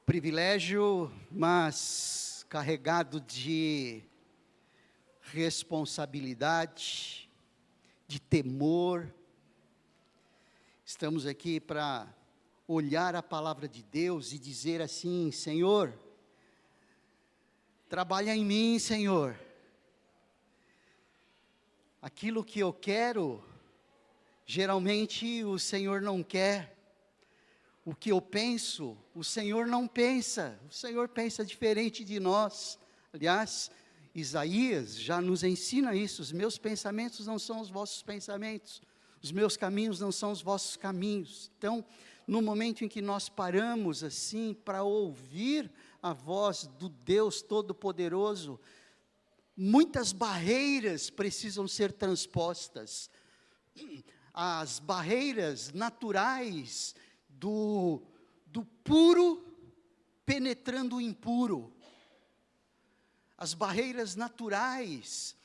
Privilégio, mas carregado de responsabilidade, de temor. Estamos aqui para olhar a palavra de Deus e dizer assim: Senhor, trabalha em mim, Senhor. Aquilo que eu quero, geralmente o Senhor não quer. O que eu penso, o Senhor não pensa. O Senhor pensa diferente de nós. Aliás, Isaías já nos ensina isso: os meus pensamentos não são os vossos pensamentos, os meus caminhos não são os vossos caminhos. Então, no momento em que nós paramos assim para ouvir a voz do Deus Todo-Poderoso, muitas barreiras precisam ser transpostas. As barreiras naturais do puro penetrando o impuro. As barreiras naturais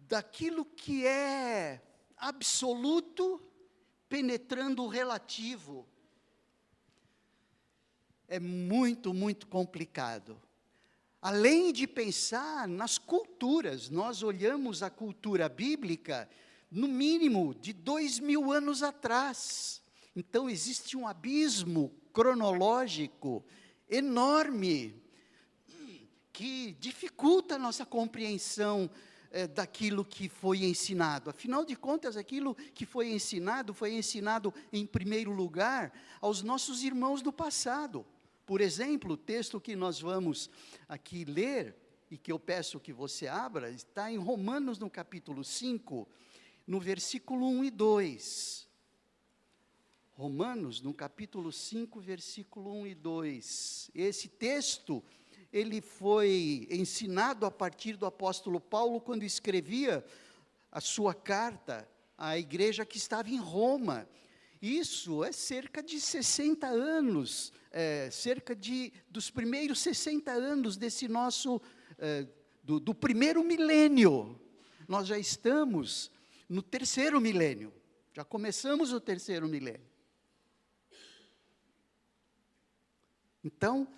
daquilo que é absoluto penetrando o relativo. É muito, muito complicado. Além de pensar nas culturas, nós olhamos a cultura bíblica, no mínimo de 2000 anos atrás. Então existe um abismo cronológico enorme, que dificulta a nossa compreensão daquilo que foi ensinado. Afinal de contas, aquilo que foi ensinado em primeiro lugar aos nossos irmãos do passado. Por exemplo, o texto que nós vamos aqui ler, e que eu peço que você abra, está em Romanos, no capítulo 5, no versículo 1 e 2. Romanos, no capítulo 5, versículo 1 e 2. Esse texto, ele foi ensinado a partir do apóstolo Paulo, quando escrevia a sua carta à igreja que estava em Roma. Isso é cerca de 60 anos, dos primeiros 60 anos desse nosso, do primeiro milênio. Nós já estamos no terceiro milênio, já começamos o terceiro milênio. Então,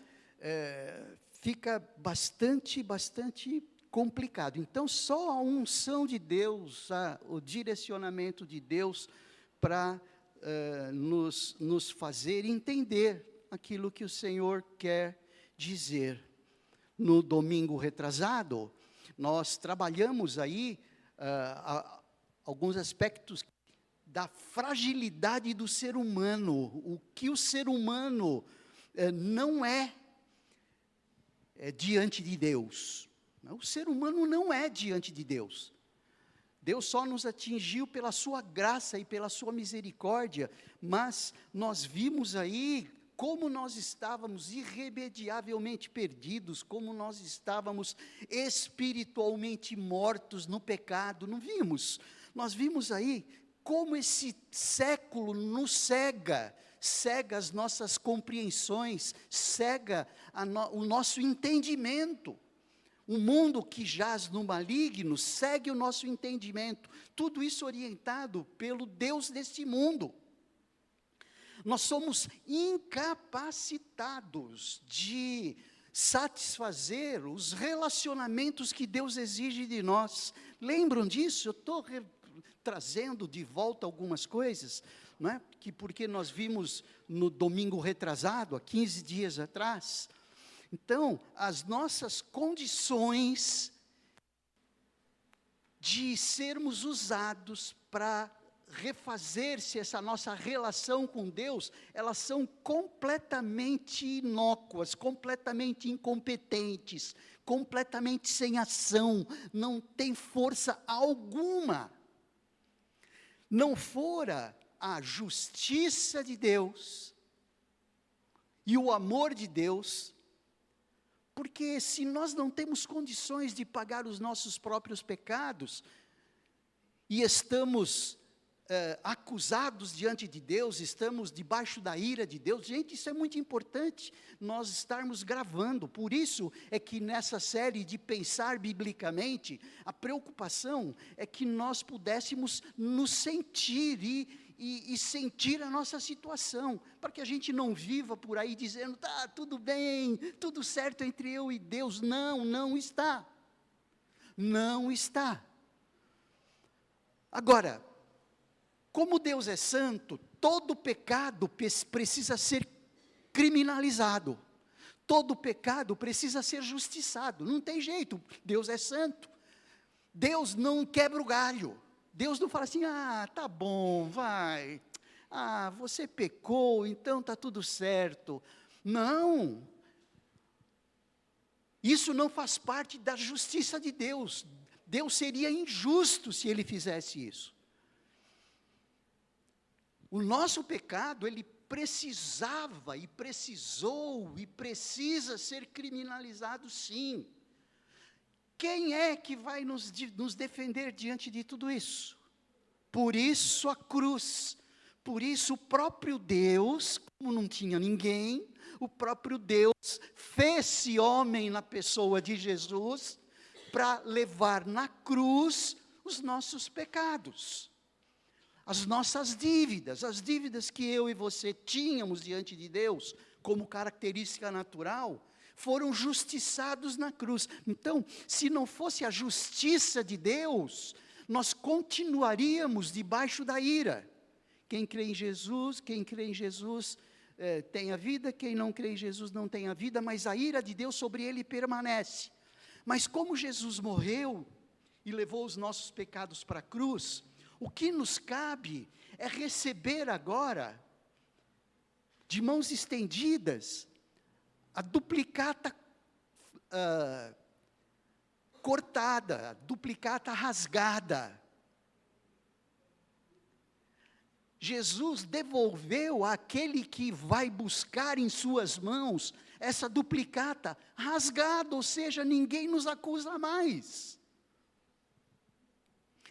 fica bastante complicado. Então, só a unção de Deus, o direcionamento de Deus para nos fazer entender aquilo que o Senhor quer dizer. No domingo retrasado, nós trabalhamos aí alguns aspectos da fragilidade do ser humano, o que o ser humano não é diante de Deus. O ser humano não é diante de Deus. Deus só nos atingiu pela sua graça e pela sua misericórdia, mas nós vimos aí como nós estávamos irremediavelmente perdidos, como nós estávamos espiritualmente mortos no pecado, não vimos? Nós vimos aí como esse século nos cega as nossas compreensões, cega o nosso entendimento. O mundo que jaz no maligno segue o nosso entendimento. Tudo isso orientado pelo Deus deste mundo. Nós somos incapacitados de satisfazer os relacionamentos que Deus exige de nós. Lembram disso? Eu estou trazendo de volta algumas coisas, não é? Porque nós vimos no domingo retrasado, há 15 dias atrás. Então, as nossas condições de sermos usados para refazer-se essa nossa relação com Deus, elas são completamente inócuas, completamente incompetentes, completamente sem ação, não tem força alguma. Não fora a justiça de Deus e o amor de Deus, porque se nós não temos condições de pagar os nossos próprios pecados, e estamos acusados diante de Deus, estamos debaixo da ira de Deus. Gente, isso é muito importante, nós estarmos gravando. Por isso é que nessa série de pensar biblicamente, a preocupação é que nós pudéssemos nos sentir e sentir a nossa situação, para que a gente não viva por aí dizendo, tá, tudo bem, tudo certo entre eu e Deus. Não, não está. Não está. Agora, como Deus é santo, todo pecado precisa ser criminalizado. Todo pecado precisa ser justiçado. Não tem jeito, Deus é santo. Deus não quebra o galho. Deus não fala assim, tá bom, vai. Você pecou, então está tudo certo. Não. Isso não faz parte da justiça de Deus. Deus seria injusto se Ele fizesse isso. O nosso pecado, ele precisava e precisou e precisa ser criminalizado, sim. Quem é que vai nos defender diante de tudo isso? Por isso a cruz, por isso o próprio Deus, como não tinha ninguém, o próprio Deus fez-se homem na pessoa de Jesus, para levar na cruz os nossos pecados, as nossas dívidas, as dívidas que eu e você tínhamos diante de Deus, como característica natural, foram justiçados na cruz. Então, se não fosse a justiça de Deus, nós continuaríamos debaixo da ira. Quem crê em Jesus tem a vida, quem não crê em Jesus não tem a vida, mas a ira de Deus sobre ele permanece. Mas como Jesus morreu e levou os nossos pecados para a cruz, o que nos cabe é receber agora, de mãos estendidas, a duplicata cortada, a duplicata rasgada. Jesus devolveu àquele que vai buscar em suas mãos essa duplicata rasgada, ou seja, ninguém nos acusa mais.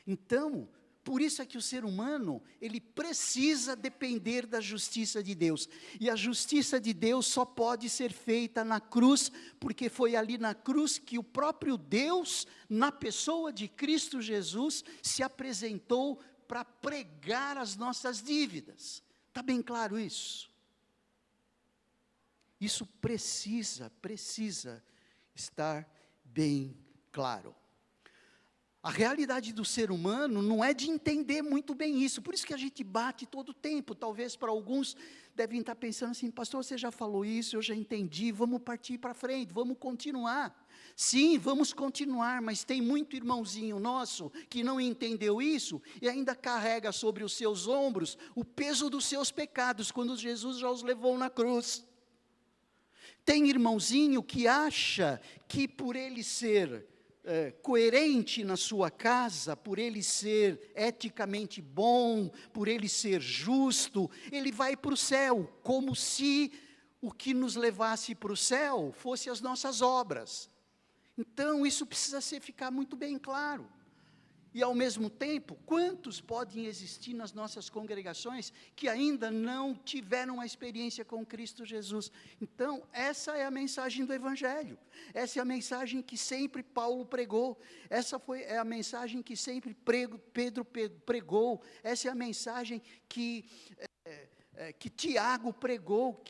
Então, por isso é que o ser humano, ele precisa depender da justiça de Deus. E a justiça de Deus só pode ser feita na cruz, porque foi ali na cruz que o próprio Deus, na pessoa de Cristo Jesus, se apresentou para pregar as nossas dívidas. Está bem claro isso? Isso precisa estar bem claro. A realidade do ser humano não é de entender muito bem isso, por isso que a gente bate todo o tempo. Talvez para alguns devem estar pensando assim, pastor, você já falou isso, eu já entendi, vamos partir para frente, vamos continuar. Sim, vamos continuar, mas tem muito irmãozinho nosso que não entendeu isso e ainda carrega sobre os seus ombros o peso dos seus pecados, quando Jesus já os levou na cruz. Tem irmãozinho que acha que por ele ser coerente na sua casa, por ele ser eticamente bom, por ele ser justo, ele vai para o céu, como se o que nos levasse para o céu fosse as nossas obras. Então, isso precisa ficar muito bem claro. E, ao mesmo tempo, quantos podem existir nas nossas congregações que ainda não tiveram uma experiência com Cristo Jesus? Então, essa é a mensagem do Evangelho. Essa é a mensagem que sempre Paulo pregou. É a mensagem que sempre Pedro pregou. Essa é a mensagem que Tiago pregou,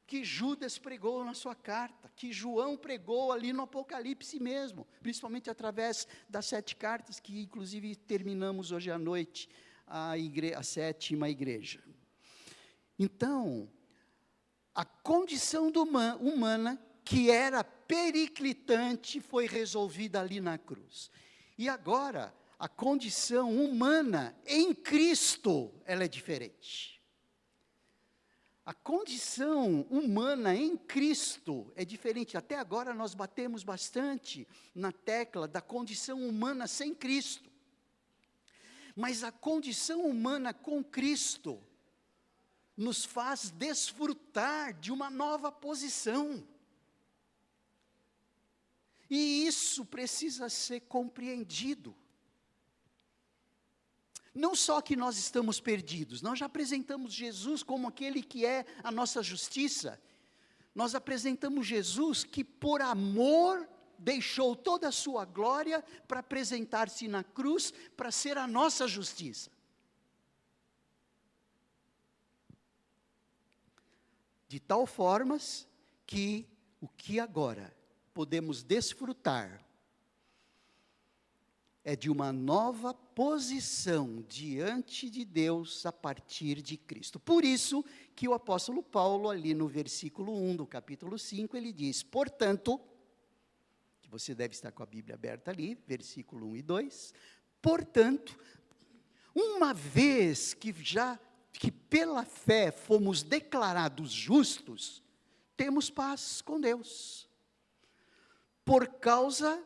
que Judas pregou na sua carta, que João pregou ali no Apocalipse mesmo, principalmente através das 7 cartas, que inclusive terminamos hoje à noite, a 7ª igreja. Então, a condição humana, que era periclitante, foi resolvida ali na cruz. E agora, a condição humana em Cristo, ela é diferente. A condição humana em Cristo é diferente. Até agora nós batemos bastante na tecla da condição humana sem Cristo. Mas a condição humana com Cristo nos faz desfrutar de uma nova posição. E isso precisa ser compreendido. Não só que nós estamos perdidos, nós já apresentamos Jesus como aquele que é a nossa justiça. Nós apresentamos Jesus que por amor deixou toda a sua glória para apresentar-se na cruz, para ser a nossa justiça. de tal formas que o que agora podemos desfrutar é de uma nova posição diante de Deus a partir de Cristo. Por isso que o apóstolo Paulo, ali no versículo 1 do capítulo 5, ele diz, portanto, que você deve estar com a Bíblia aberta ali, versículo 1 e 2, portanto, uma vez que pela fé fomos declarados justos, temos paz com Deus, por causa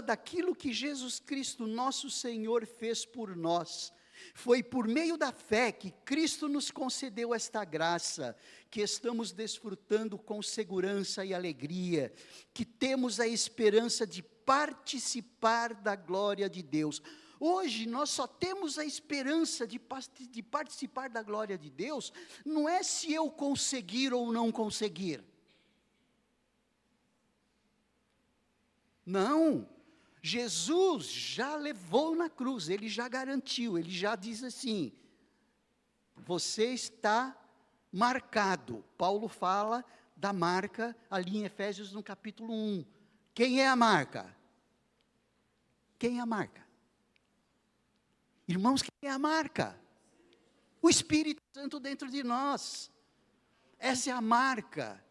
daquilo que Jesus Cristo, nosso Senhor, fez por nós. Foi por meio da fé que Cristo nos concedeu esta graça, que estamos desfrutando com segurança e alegria, que temos a esperança de participar da glória de Deus. Hoje nós só temos a esperança de participar da glória de Deus, não é se eu conseguir ou não conseguir. Não, Jesus já levou na cruz, Ele já garantiu, Ele já diz assim, você está marcado. Paulo fala da marca ali em Efésios no capítulo 1. Quem é a marca? Quem é a marca? Irmãos, quem é a marca? O Espírito Santo dentro de nós. Essa é a marca.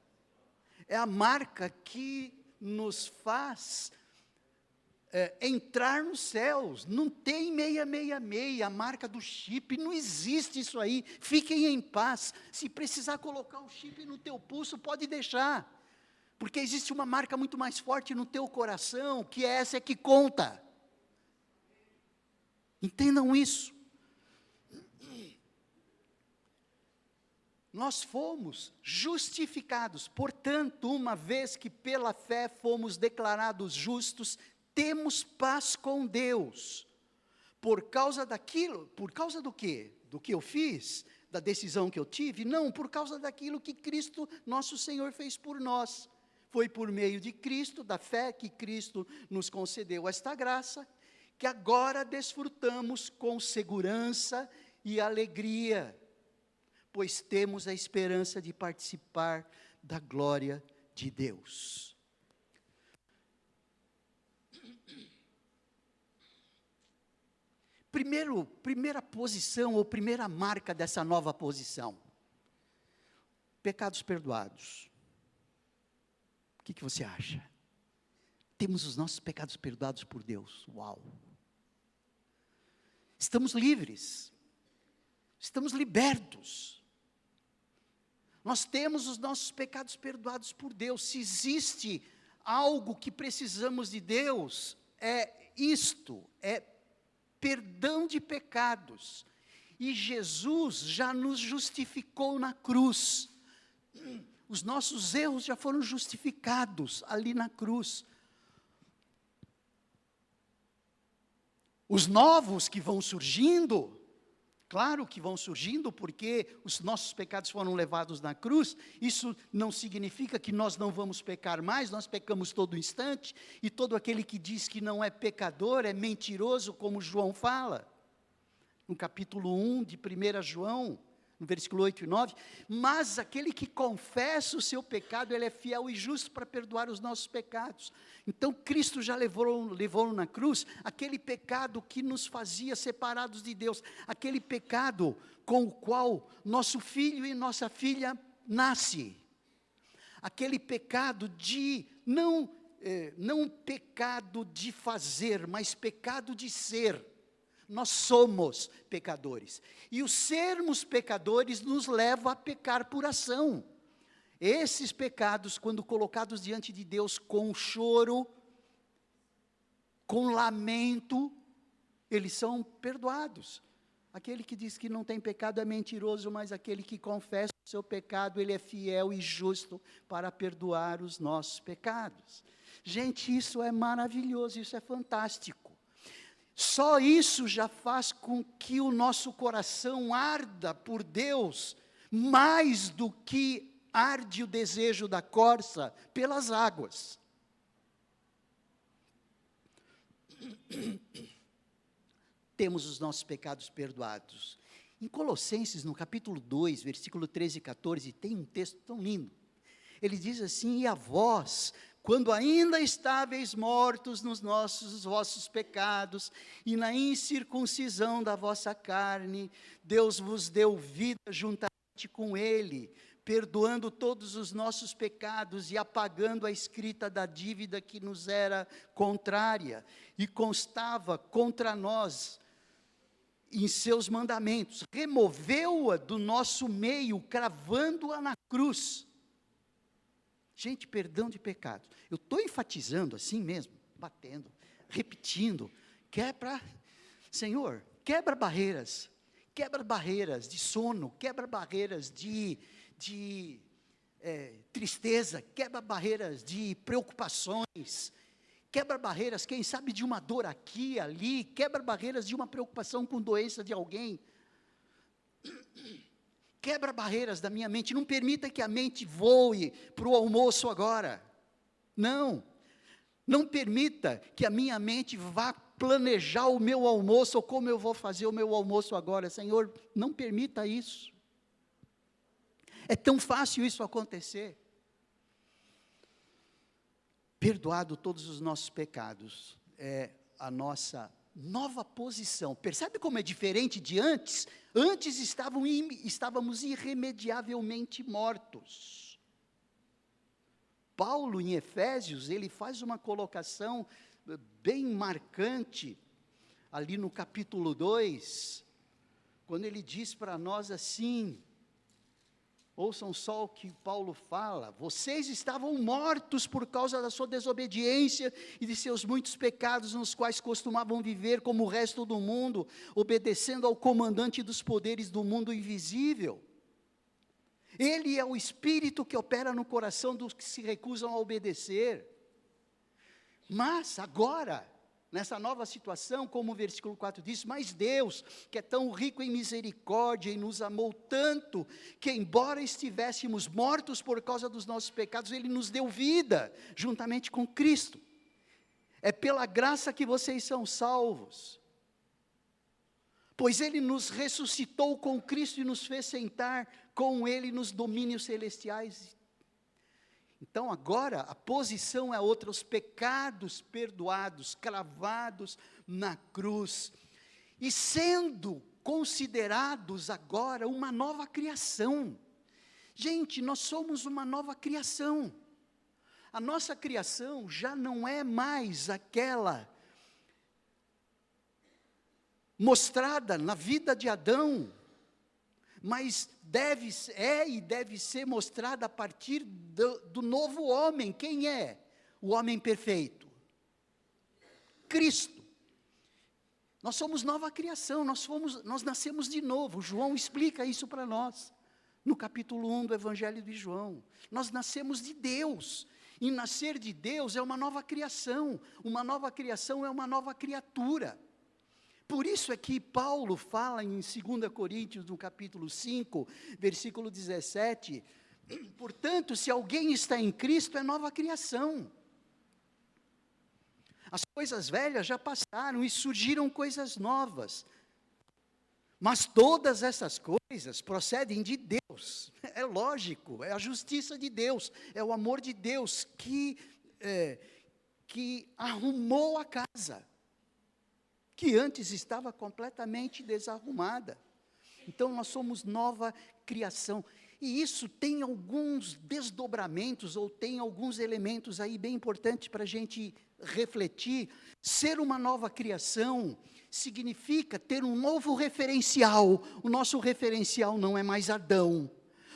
É a marca que nos faz entrar nos céus. Não tem 666, a marca do chip, não existe isso aí. Fiquem em paz. Se precisar colocar o chip no teu pulso, pode deixar. Porque existe uma marca muito mais forte no teu coração, que é essa que conta. Entendam isso. Nós fomos justificados, portanto, uma vez que pela fé fomos declarados justos, temos paz com Deus. Por causa do quê? Do que eu fiz? Da decisão que eu tive? Não, por causa daquilo que Cristo, nosso Senhor, fez por nós. Foi por meio de Cristo, da fé que Cristo nos concedeu esta graça, que agora desfrutamos com segurança e alegria, pois temos a esperança de participar da glória de Deus. Primeira posição, ou primeira marca dessa nova posição. Pecados perdoados. O que você acha? Temos os nossos pecados perdoados por Deus. Uau! Estamos livres. Estamos libertos. Nós temos os nossos pecados perdoados por Deus. Se existe algo que precisamos de Deus, é isto, é perdão de pecados. E Jesus já nos justificou na cruz. Os nossos erros já foram justificados ali na cruz. Os novos que vão surgindo, claro que vão surgindo, porque os nossos pecados foram levados na cruz. Isso não significa que nós não vamos pecar mais, nós pecamos todo instante, e todo aquele que diz que não é pecador, é mentiroso, como João fala, no capítulo 1 de 1 João, no versículo 8 e 9, mas aquele que confessa o seu pecado, ele é fiel e justo para perdoar os nossos pecados. Então Cristo já levou na cruz aquele pecado que nos fazia separados de Deus, aquele pecado com o qual nosso filho e nossa filha nasce, aquele pecado de, não pecado de fazer, mas pecado de ser. Nós somos pecadores, e o sermos pecadores nos leva a pecar por ação. Esses pecados, quando colocados diante de Deus com choro, com lamento, eles são perdoados. Aquele que diz que não tem pecado é mentiroso, mas aquele que confessa o seu pecado, ele é fiel e justo para perdoar os nossos pecados. Gente, isso é maravilhoso, isso é fantástico. Só isso já faz com que o nosso coração arda por Deus, mais do que arde o desejo da corça pelas águas. Temos os nossos pecados perdoados. Em Colossenses, no capítulo 2, versículo 13 e 14, tem um texto tão lindo. Ele diz assim: e a vós, quando ainda estáveis mortos nos vossos pecados, e na incircuncisão da vossa carne, Deus vos deu vida juntamente com Ele, perdoando todos os nossos pecados e apagando a escrita da dívida que nos era contrária, e constava contra nós em seus mandamentos, removeu-a do nosso meio, cravando-a na cruz. Gente, perdão de pecados. Eu estou enfatizando assim mesmo, batendo, repetindo, Senhor, quebra barreiras de sono, quebra barreiras de tristeza, quebra barreiras de preocupações, quebra barreiras, quem sabe, de uma dor aqui, ali, quebra barreiras de uma preocupação com doença de alguém, quebra barreiras da minha mente, não permita que a mente voe para o almoço agora, não permita que a minha mente vá planejar o meu almoço, ou como eu vou fazer o meu almoço agora. Senhor, não permita isso. É tão fácil isso acontecer. Perdoado todos os nossos pecados, é a nossa nova posição. Percebe como é diferente de antes? Antes estávamos irremediavelmente mortos. Paulo, em Efésios, ele faz uma colocação bem marcante, ali no capítulo 2, quando ele diz para nós assim, ouçam só o que Paulo fala: vocês estavam mortos por causa da sua desobediência e de seus muitos pecados, nos quais costumavam viver como o resto do mundo, obedecendo ao comandante dos poderes do mundo invisível. Ele é o Espírito que opera no coração dos que se recusam a obedecer. Mas agora, nessa nova situação, como o versículo 4 diz, mas Deus, que é tão rico em misericórdia e nos amou tanto, que embora estivéssemos mortos por causa dos nossos pecados, Ele nos deu vida, juntamente com Cristo. É pela graça que vocês são salvos, pois Ele nos ressuscitou com Cristo e nos fez sentar com Ele nos domínios celestiais. Então agora a posição é outra, os pecados perdoados, cravados na cruz, e sendo considerados agora uma nova criação. Gente, nós somos uma nova criação. A nossa criação já não é mais aquela mostrada na vida de Adão, mas deve ser mostrada a partir do novo homem. Quem é o homem perfeito? Cristo. Nós somos nova criação, nós nascemos de novo. João explica isso para nós, no capítulo 1 do Evangelho de João. Nós nascemos de Deus, e nascer de Deus é uma nova criação é uma nova criatura. Por isso é que Paulo fala em 2 Coríntios, no capítulo 5, versículo 17, portanto, se alguém está em Cristo, é nova criação. As coisas velhas já passaram e surgiram coisas novas. Mas todas essas coisas procedem de Deus. É lógico, é a justiça de Deus, é o amor de Deus que arrumou a casa, que antes estava completamente desarrumada. Então nós somos nova criação, e isso tem alguns desdobramentos, ou tem alguns elementos aí bem importantes para a gente refletir. Ser uma nova criação significa ter um novo referencial. O nosso referencial não é mais Adão,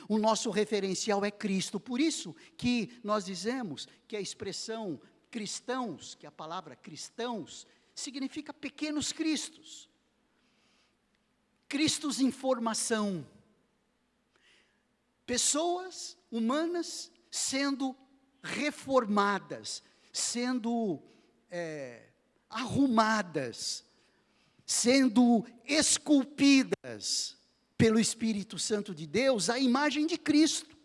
o nosso referencial é Cristo. Por isso que nós dizemos que a expressão cristãos, que a palavra cristãos, significa pequenos cristos, cristos em formação, pessoas humanas sendo reformadas, sendo arrumadas, sendo esculpidas pelo Espírito Santo de Deus, à imagem de Cristo.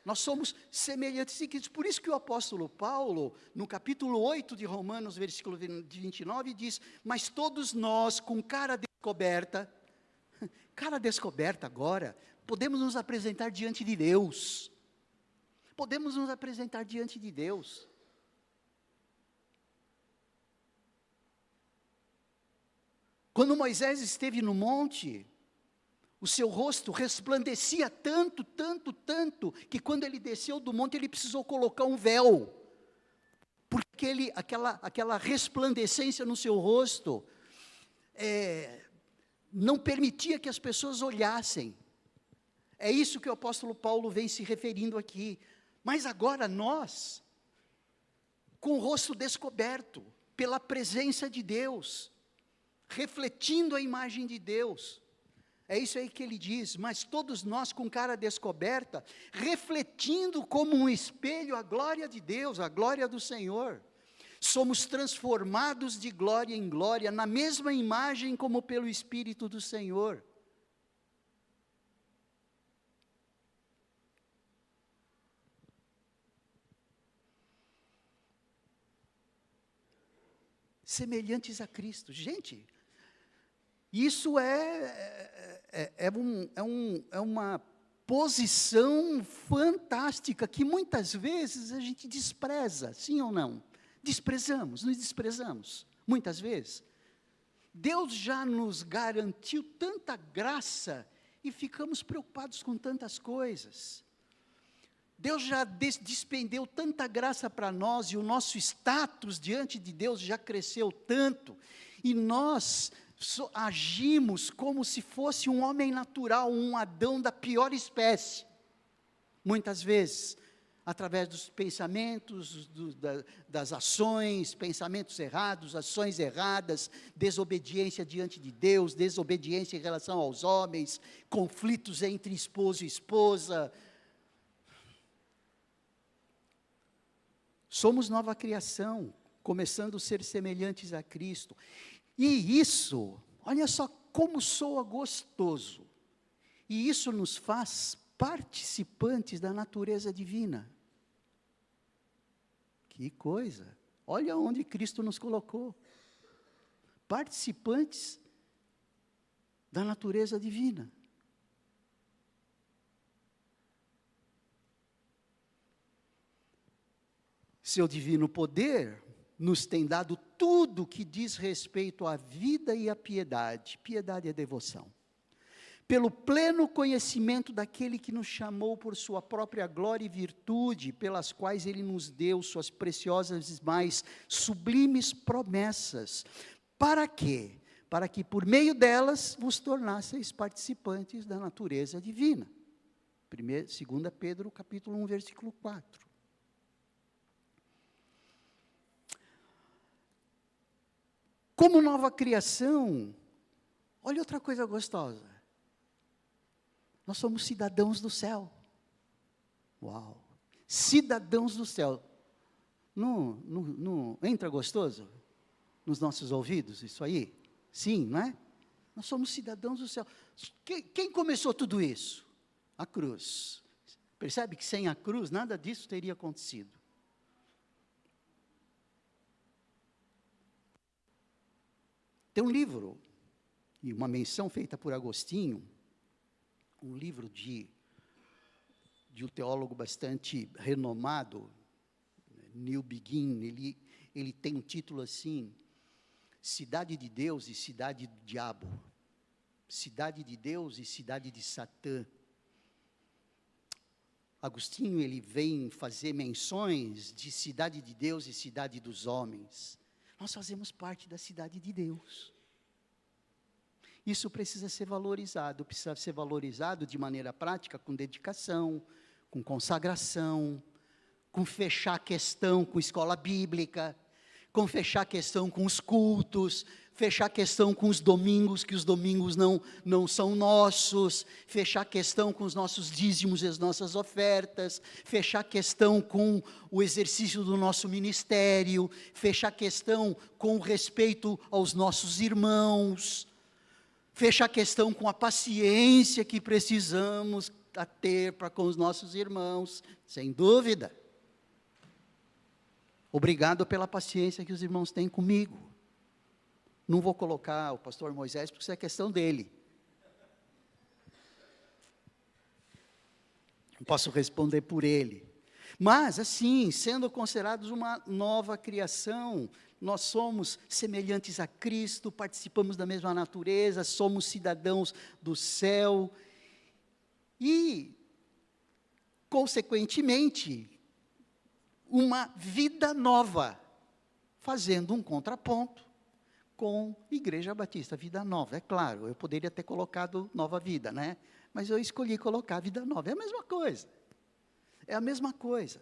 Nós somos semelhantes em Cristo. Por isso que o apóstolo Paulo, no capítulo 8 de Romanos, versículo 29, diz: mas todos nós, com cara descoberta. Cara descoberta agora, podemos nos apresentar diante de Deus. Podemos nos apresentar diante de Deus. Quando Moisés esteve no monte, o seu rosto resplandecia tanto, tanto, tanto, que quando ele desceu do monte, ele precisou colocar um véu. Porque aquela resplandecência no seu rosto, não permitia que as pessoas olhassem. É isso que o apóstolo Paulo vem se referindo aqui. Mas agora nós, com o rosto descoberto, pela presença de Deus, refletindo a imagem de Deus, é isso aí que ele diz, mas todos nós com cara descoberta, refletindo como um espelho a glória de Deus, a glória do Senhor, somos transformados de glória em glória, na mesma imagem como pelo Espírito do Senhor. Semelhantes a Cristo. Gente, isso é uma posição fantástica, que muitas vezes a gente despreza, sim ou não? Nos desprezamos, muitas vezes. Deus já nos garantiu tanta graça, e ficamos preocupados com tantas coisas. Deus já despendeu tanta graça para nós, e o nosso status diante de Deus já cresceu tanto, e nós agimos como se fosse um homem natural, um Adão da pior espécie, muitas vezes, através dos pensamentos, das ações, pensamentos errados, ações erradas, desobediência diante de Deus, desobediência em relação aos homens, conflitos entre esposo e esposa. Somos nova criação, começando a ser semelhantes a Cristo. E isso, olha só como soa gostoso. E isso nos faz participantes da natureza divina. Que coisa! Olha onde Cristo nos colocou. Participantes da natureza divina. Seu divino poder nos tem dado tudo que diz respeito à vida e à piedade. Piedade é devoção. Pelo pleno conhecimento daquele que nos chamou por sua própria glória e virtude, pelas quais ele nos deu suas preciosas e mais sublimes promessas. Para quê? Para que por meio delas vos tornasseis participantes da natureza divina. 2 Pedro capítulo 1, versículo 4. Como nova criação, olha outra coisa gostosa. Nós somos cidadãos do céu. Uau! Cidadãos do céu. Não entra gostoso nos nossos ouvidos isso aí? Sim, não é? Nós somos cidadãos do céu. Quem começou tudo isso? A cruz. Percebe que sem a cruz nada disso teria acontecido. Tem um livro, e uma menção feita por Agostinho, um livro de um teólogo bastante renomado, Neil Begin, ele tem um título assim, Cidade de Deus e Cidade do Diabo, Cidade de Deus e Cidade de Satã. Agostinho, ele vem fazer menções de cidade de Deus e cidade dos homens. Nós fazemos parte da cidade de Deus. Isso precisa ser valorizado de maneira prática, com dedicação, com consagração, com fechar a questão com escola bíblica, com fechar a questão com os cultos, fechar a questão com os domingos, que os domingos não são nossos, fechar a questão com os nossos dízimos e as nossas ofertas, fechar a questão com o exercício do nosso ministério, fechar a questão com o respeito aos nossos irmãos, fechar a questão com a paciência que precisamos ter para com os nossos irmãos, sem dúvida. Obrigado pela paciência que os irmãos têm comigo. Não vou colocar o pastor Moisés, porque isso é questão dele. Não posso responder por ele. Mas, assim, sendo considerados uma nova criação, nós somos semelhantes a Cristo, participamos da mesma natureza, somos cidadãos do céu. E, consequentemente, uma vida nova, fazendo um contraponto com Igreja Batista Vida Nova. É claro, eu poderia ter colocado Nova Vida, né? Mas eu escolhi colocar Vida Nova. É a mesma coisa. É a mesma coisa.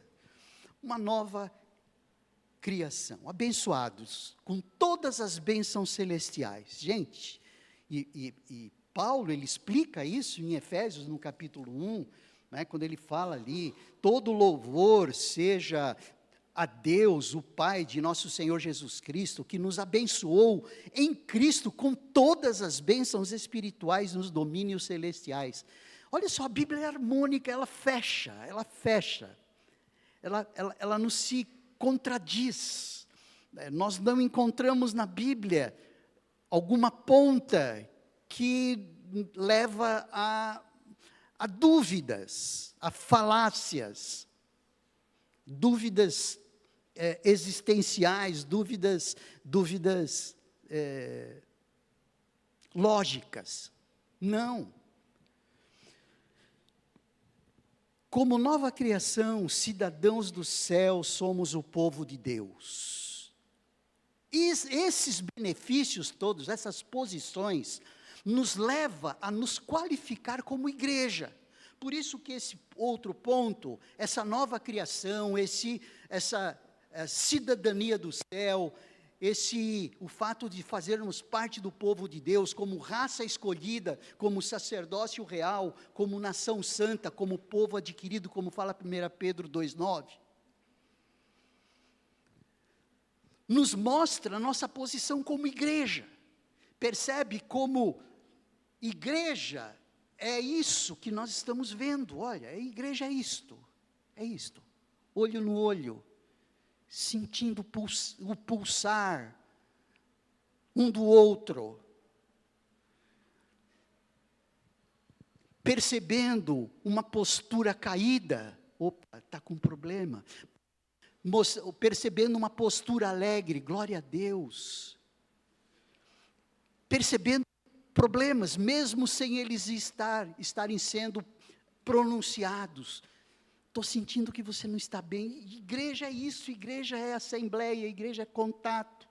Uma nova criação. Abençoados com todas as bênçãos celestiais. Gente, e Paulo, ele explica isso em Efésios, no capítulo 1, né, quando ele fala ali, todo louvor seja a Deus, o Pai de nosso Senhor Jesus Cristo, que nos abençoou em Cristo com todas as bênçãos espirituais nos domínios celestiais. Olha só, a Bíblia é harmônica, ela fecha, ela não se contradiz. Nós não encontramos na Bíblia alguma ponta que leva a dúvidas, a falácias, dúvidas existenciais, dúvidas lógicas. Não. Como nova criação, cidadãos do céu, somos o povo de Deus. E esses benefícios todos, essas posições, nos leva a nos qualificar como igreja. Por isso que esse outro ponto, essa nova criação, essa cidadania do céu, o fato de fazermos parte do povo de Deus, como raça escolhida, como sacerdócio real, como nação santa, como povo adquirido, como fala 1 Pedro 2,9, nos mostra a nossa posição como igreja. Percebe como igreja é isso que nós estamos vendo. Olha, a igreja é isto, olho no olho, sentindo o pulsar um do outro, percebendo uma postura caída, opa, está com problema, percebendo uma postura alegre, glória a Deus, percebendo problemas, mesmo sem eles estarem sendo pronunciados. Estou sentindo que você não está bem. Igreja é isso, igreja é assembleia, igreja é contato.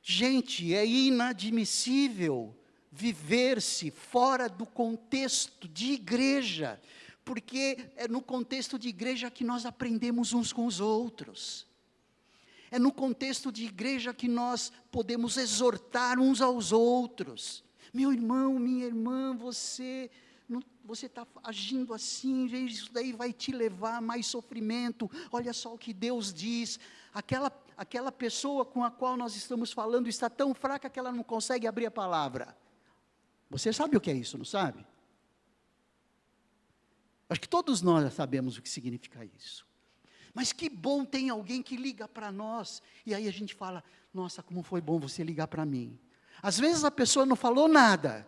Gente, é inadmissível viver-se fora do contexto de igreja, porque é no contexto de igreja que nós aprendemos uns com os outros. É no contexto de igreja que nós podemos exortar uns aos outros. Meu irmão, minha irmã, você está agindo assim, isso daí vai te levar a mais sofrimento. Olha só o que Deus diz. Aquela pessoa com a qual nós estamos falando está tão fraca que ela não consegue abrir a palavra. Você sabe o que é isso, não sabe? Acho que todos nós sabemos o que significa isso. Mas que bom tem alguém que liga para nós, e aí a gente fala, nossa, como foi bom você ligar para mim. Às vezes a pessoa não falou nada,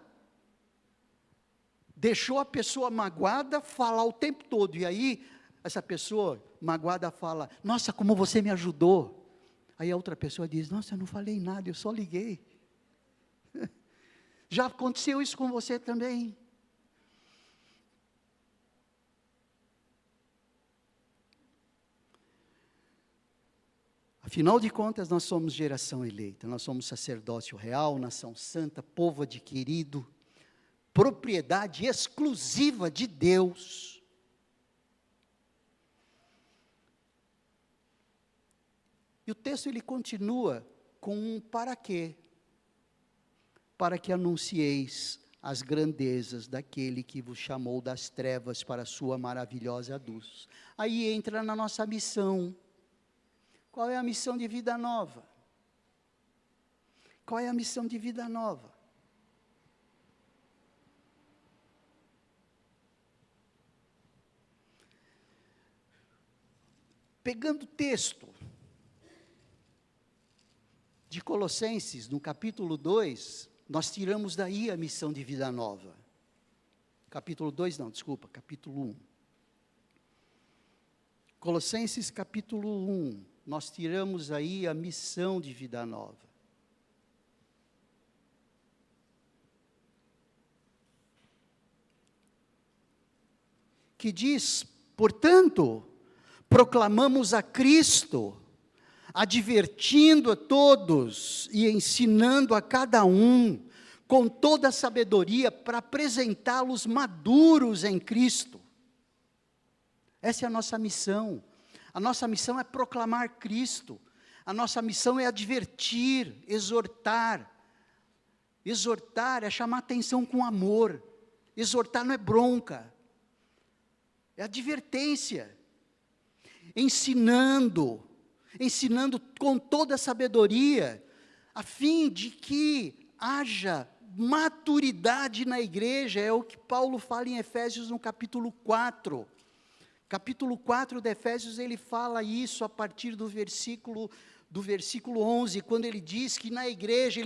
deixou a pessoa magoada falar o tempo todo, e aí essa pessoa magoada fala, nossa, como você me ajudou. Aí a outra pessoa diz, nossa, eu não falei nada, eu só liguei. Já aconteceu isso com você também? Afinal de contas, nós somos geração eleita, nós somos sacerdócio real, nação santa, povo adquirido, propriedade exclusiva de Deus. E o texto ele continua com um para quê? Para que anuncieis as grandezas daquele que vos chamou das trevas para a sua maravilhosa luz. Aí entra na nossa missão. Qual é a missão de vida nova? Qual é a missão de vida nova? Pegando o texto, de Colossenses, no capítulo 2, nós tiramos daí a missão de vida nova. Capítulo 2 não, desculpa, capítulo 1. Colossenses capítulo 1, nós tiramos aí a missão de vida nova. Que diz, portanto, proclamamos a Cristo, advertindo a todos e ensinando a cada um, com toda a sabedoria, para apresentá-los maduros em Cristo. Essa é a nossa missão. A nossa missão é proclamar Cristo. A nossa missão é advertir, exortar. Exortar é chamar atenção com amor. Exortar não é bronca. É advertência. Ensinando com toda a sabedoria, a fim de que haja maturidade na igreja. É o que Paulo fala em Efésios no capítulo 4. Capítulo 4 de Efésios, ele fala isso a partir do versículo 11, quando ele diz que na igreja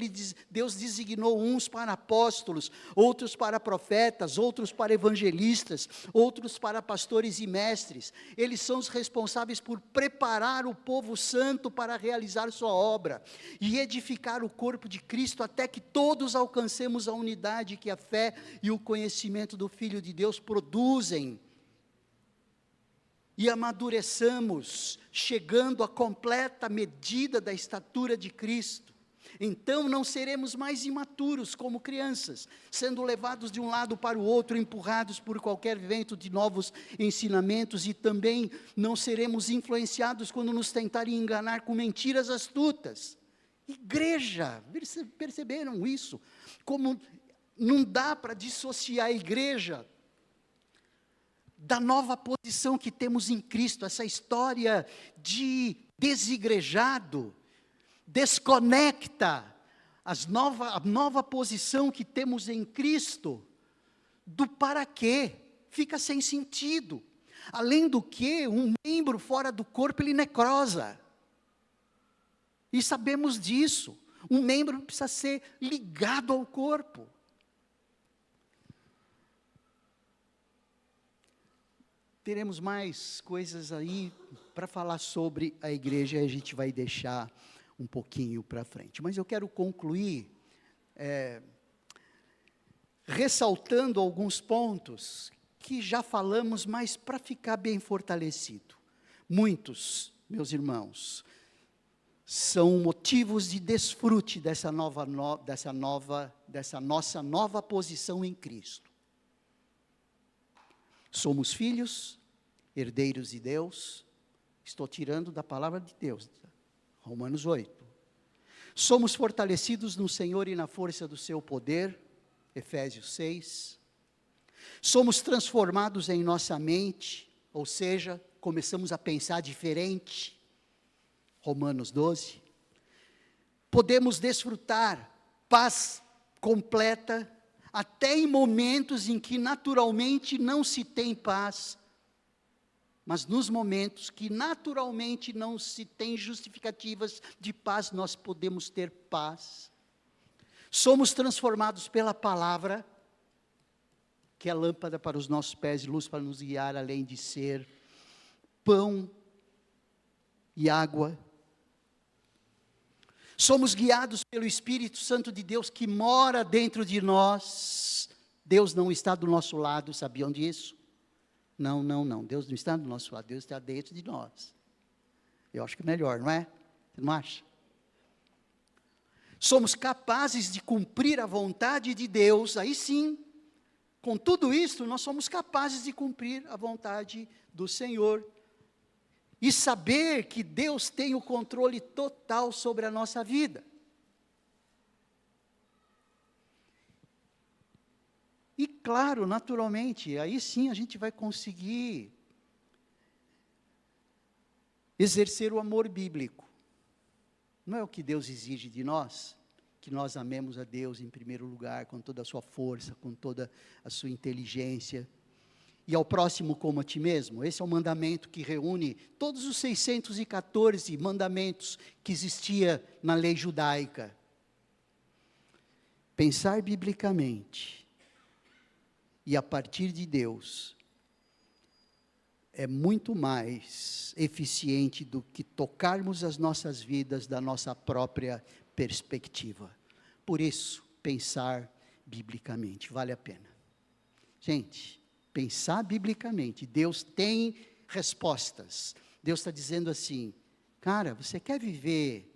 Deus designou uns para apóstolos, outros para profetas, outros para evangelistas, outros para pastores e mestres. Eles são os responsáveis por preparar o povo santo para realizar sua obra e edificar o corpo de Cristo até que todos alcancemos a unidade que a fé e o conhecimento do Filho de Deus produzem. E amadureçamos, chegando à completa medida da estatura de Cristo. Então não seremos mais imaturos como crianças, sendo levados de um lado para o outro, empurrados por qualquer vento de novos ensinamentos, e também não seremos influenciados quando nos tentarem enganar com mentiras astutas. Igreja, perceberam isso? Como não dá para dissociar a igreja da nova posição que temos em Cristo. Essa história de desigrejado desconecta a nova posição que temos em Cristo do para quê. Fica sem sentido. Além do que, um membro fora do corpo, ele necrosa. E sabemos disso. Um membro precisa ser ligado ao corpo. Teremos mais coisas aí para falar sobre a igreja, e a gente vai deixar um pouquinho para frente. Mas eu quero concluir ressaltando alguns pontos que já falamos, mas para ficar bem fortalecido. Muitos, meus irmãos, são motivos de desfrute dessa nossa nova posição em Cristo. Somos filhos, herdeiros de Deus. Estou tirando da palavra de Deus, Romanos 8. Somos fortalecidos no Senhor e na força do seu poder, Efésios 6. Somos transformados em nossa mente, ou seja, começamos a pensar diferente, Romanos 12. Podemos desfrutar paz completa, até em momentos em que naturalmente não se tem paz, mas nos momentos que naturalmente não se tem justificativas de paz, nós podemos ter paz. Somos transformados pela palavra, que é lâmpada para os nossos pés e luz para nos guiar, além de ser pão e água. Somos guiados pelo Espírito Santo de Deus que mora dentro de nós. Deus não está do nosso lado, sabiam disso? Não. Deus não está do nosso lado, Deus está dentro de nós. Eu acho que é melhor, não é? Você não acha? Somos capazes de cumprir a vontade de Deus, aí sim. Com tudo isso, nós somos capazes de cumprir a vontade do Senhor. E saber que Deus tem o controle total sobre a nossa vida. E claro, naturalmente, aí sim a gente vai conseguir exercer o amor bíblico. Não é o que Deus exige de nós? Que nós amemos a Deus em primeiro lugar, com toda a sua força, com toda a sua inteligência. e ao próximo como a ti mesmo. Esse é o mandamento que reúne todos os 614 mandamentos que existia na lei judaica. Pensar biblicamente e a partir de Deus é muito mais eficiente do que tocarmos as nossas vidas da nossa própria perspectiva. Por isso, pensar biblicamente vale a pena. Gente, pensar biblicamente, Deus tem respostas. Deus está dizendo assim, cara, você quer viver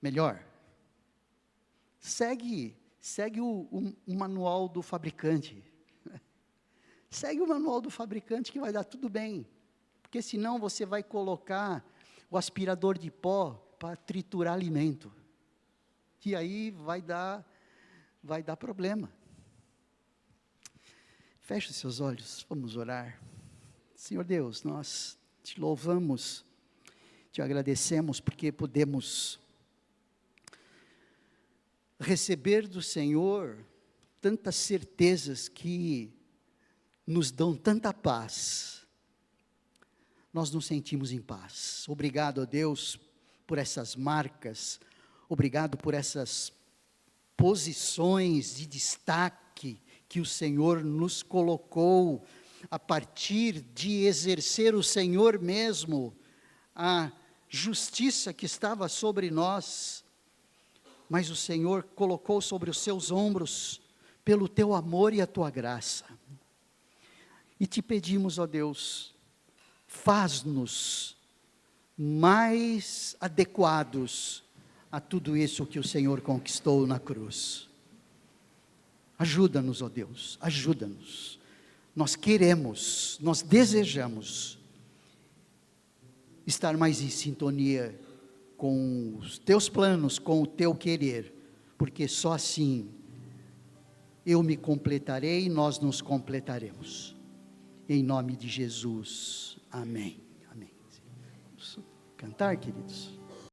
melhor? Segue o manual do fabricante. Segue o manual do fabricante que vai dar tudo bem. Porque senão você vai colocar o aspirador de pó para triturar alimento. E aí vai dar problema. Feche os seus olhos, vamos orar. Senhor Deus, nós te louvamos, te agradecemos porque podemos receber do Senhor tantas certezas que nos dão tanta paz. Nós nos sentimos em paz. Obrigado a Deus por essas marcas, obrigado por essas posições de destaque que o Senhor nos colocou, a partir de exercer o Senhor mesmo, a justiça que estava sobre nós, mas o Senhor colocou sobre os seus ombros, pelo teu amor e a tua graça. E te pedimos, ó Deus, faz-nos mais adequados a tudo isso que o Senhor conquistou na cruz. Ajuda-nos, ó Deus, ajuda-nos. Nós queremos, nós desejamos estar mais em sintonia com os teus planos, com o teu querer, porque só assim eu me completarei e nós nos completaremos. Em nome de Jesus, amém. Amém. Vamos cantar, queridos.